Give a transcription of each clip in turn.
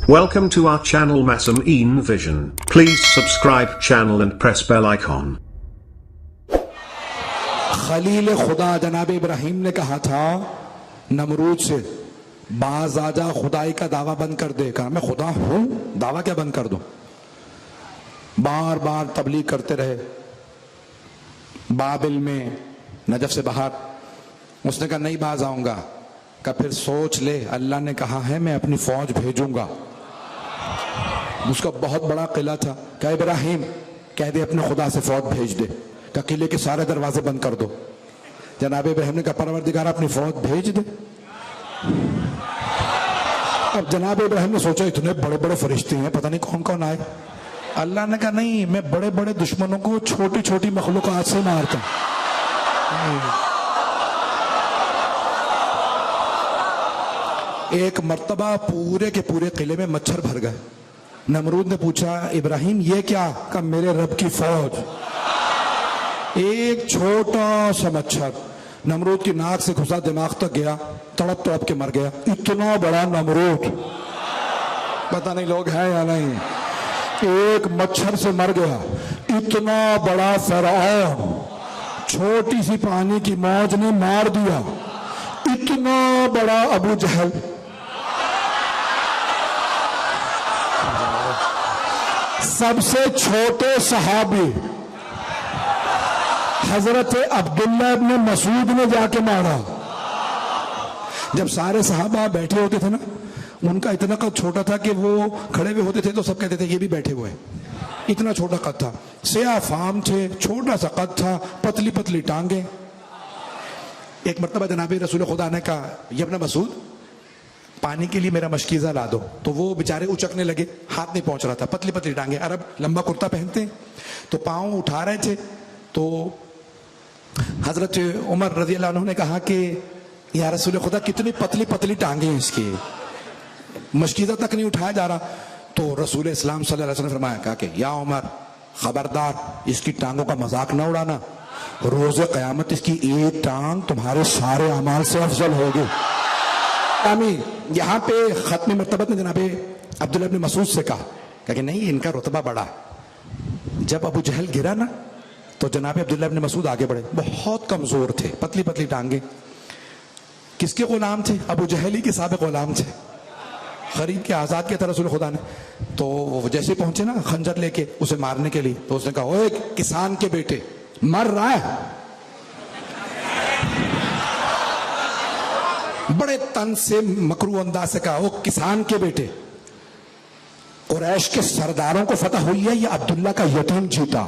Welcome to our channel Masameen Vision. Please subscribe channel and press bell icon. Khalil खुदा जनाब इब्राहिम ने कहा था नमरूद से, बाज आजा खुदाई का दावा बंद कर दे। कहा मैं खुदा हूं, दावा क्या बंद कर दूं। बार बार तबलीग करते रहे बाबिल में, नजफ से बाहर। उसने कहा नहीं बाज आऊंगा। कहा फिर सोच ले, अल्लाह ने कहा है मैं अपनी फौज भेजूंगा। उसका बहुत बड़ा किला था। कहा इब्राहिम कह दे अपने खुदा से फौज भेज दे। कहा किले के सारे दरवाजे बंद कर दो। जनाब इब्राहिम ने कहा परवरदिगार अपनी फौज भेज दे। अब जनाब इब्राहिम ने सोचा इतने बड़े बड़े फरिश्ते हैं, पता नहीं कौन कौन आए। अल्लाह ने कहा नहीं, मैं बड़े बड़े दुश्मनों को छोटी छोटी मखलूकात से मारता हूं। एक मर्तबा पूरे के पूरे किले में मच्छर भर गए। नमरूद ने पूछा इब्राहिम ये क्या? कहा मेरे रब की फौज। एक छोटा सा मच्छर नमरूद की नाक से घुसा, दिमाग तक गया, तड़प तड़प के मर गया। इतना बड़ा नमरूद, पता नहीं लोग हैं या नहीं, एक मच्छर से मर गया। इतना बड़ा फ़िरऔन छोटी सी पानी की मौज ने मार दिया। इतना बड़ा अबू जहल, सबसे छोटे सहाबी हजरत अब्दुल्ला इब्न मसूद ने जाके मारा। जब सारे सहाबा बैठे होते थे ना, उनका इतना कद छोटा था कि वो खड़े हुए होते थे तो सब कहते थे ये भी बैठे हुए हैं। इतना छोटा कद था, सियाह फाम थे, छोटा सा कद था, पतली पतली टांगे। एक मरतबा जनाब रसूल खुदा ने कहा ये अपना मसूद पानी के लिए मेरा मशकीज़ा ला दो। तो वो बेचारे उचकने लगे, हाथ नहीं पहुंच रहा था, पतली पतली टांगे। अरब लंबा कुर्ता पहनते हैं तो पाँव उठा रहे थे। तो हजरत उमर रजी अल्लाह अन्हु ने कहा कि या रसूल खुदा कितनी पतली पतली टांगे हैं इसकी, मशकीज़ा तक नहीं उठाया जा रहा। तो रसूल इस्लाम सल्लल्लाहु अलैहि वसल्लम ने फरमाया कहा कि या उमर खबरदार, इसकी टांगों का मजाक ना उड़ाना। रोज़े क़यामत इसकी एक टांग तुम्हारे सारे अमाल से अफजल होगी। आमीन। यहाँ पे खत्म मर्तबत ने जनाबे अब्दुल्ला इब्न मसूद से कहा कि नहीं इनका रुतबा बड़ा। जब अबू जहल गिरा ना तो जनाबे अब्दुल्ला इब्न मसूद आगे बढ़े। बहुत कमजोर थे, पतली पतली टांगे। किसके गुलाम थे? अबू जहल ही के साबिक़ गुलाम थे, खरीद के आजाद किया था रसूल खुदा ने। तो जैसे पहुंचे ना खंजर लेके उसे मारने के लिए, तो उसने कहा ओए किसान के बेटे, मर रहा है। बड़े तन से मकरू अंदाज से कहा, ओ किसान के बेटे, कुरैश के सरदारों को फतह हुई है, ये अब्दुल्ला का यतीम जीता।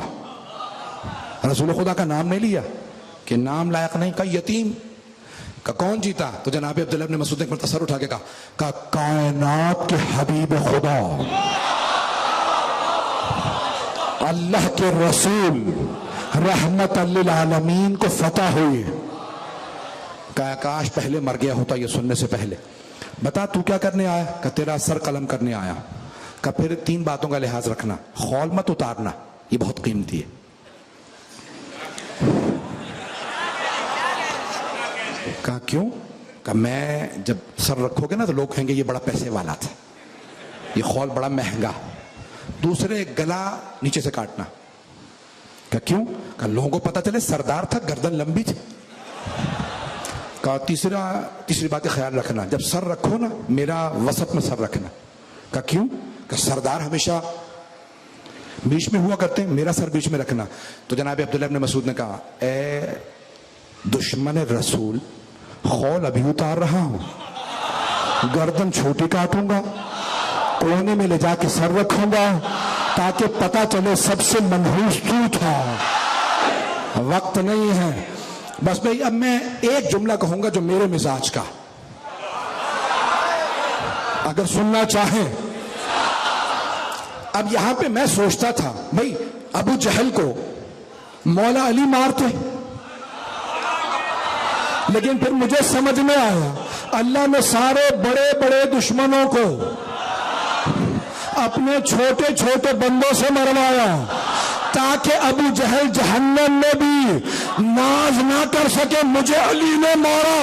रसूल खुदा का नाम नहीं लिया कि नाम लायक नहीं, का यतीम का कौन जीता? तो जनाब अब्दुल्ला इब्न मसूद ने एक मरतबा सर उठा के कहा कायनात के हबीब खुदा अल्लाह के रसूल रहमत लिल आलमीन को फतह हुई। कहा काश पहले मर गया होता ये सुनने से पहले। बता तू क्या करने आया? का तेरा सर कलम करने आया। का फिर तीन बातों का लिहाज रखना, खौल मत उतारना, ये बहुत कीमती है। कहा क्यों? कहा मैं जब सर रखोगे ना तो लोग कहेंगे ये बड़ा पैसे वाला था, ये खौल बड़ा महंगा। दूसरे गला नीचे से काटना। कहा क्यों? कहा लोगों को पता चले सरदार था, गर्दन लंबी थी। कहा तीसरी बात ख्याल रखना, जब सर रखो ना मेरा वसत में सर रखना। कहा क्यों? कहा सरदार हमेशा बीच में हुआ करते हैं, मेरा सर बीच में रखना। तो जनाब अब्दुल्ला इब्न मसूद ने कहा ए दुश्मन रसूल, खौल अभी उतार रहा हूं, गर्दन छोटी काटूंगा, कोने में ले जाके सर रखूंगा ताकि पता चले सबसे मनहूस तू था। वक्त नहीं है बस भाई। अब मैं एक जुमला कहूंगा जो मेरे मिजाज का, अगर सुनना चाहें। अब यहां पे मैं सोचता था भाई अबू जहल को मौला अली मारते, लेकिन फिर मुझे समझ में आया अल्लाह ने सारे बड़े बड़े दुश्मनों को अपने छोटे छोटे बंदों से मरवाया ताकि अबू जहल जहन्नम में भी नाज ना कर सके, मुझे अली ने मारा।